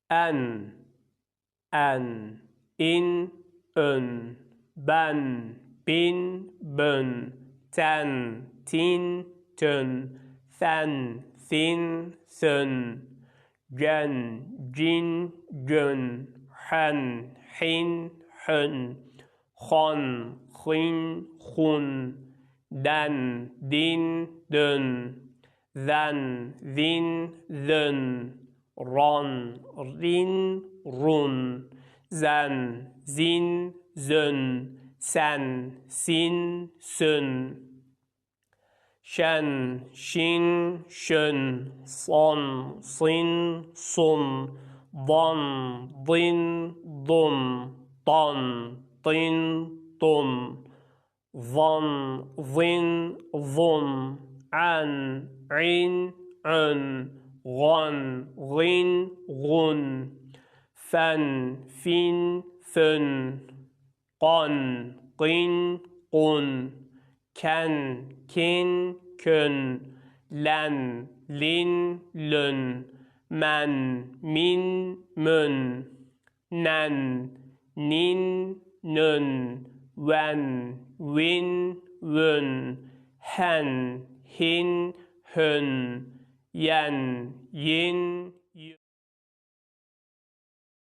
en, in, ön, ben, bin, bön, ten, tin, tön, fen, fin, sön, gen, cin, gön, hen, hin, hön, hon, hin, hun, den, din, dön, zen, zin, zön, ron, rin, run, zen, zin, zön, sen, sin, sön, şen, şin, şön, son, sin, sun, don, din, dun, don, din, dun, von, vin, vun, an, in, ön, gon, gin, gun, fen, fin, fön, gon, gin, gun, ken, kin, kön, len, lin, lön, men, min, mön, nen, nin, nön, ven, win, vön, hen, hin, hön, yen, yin,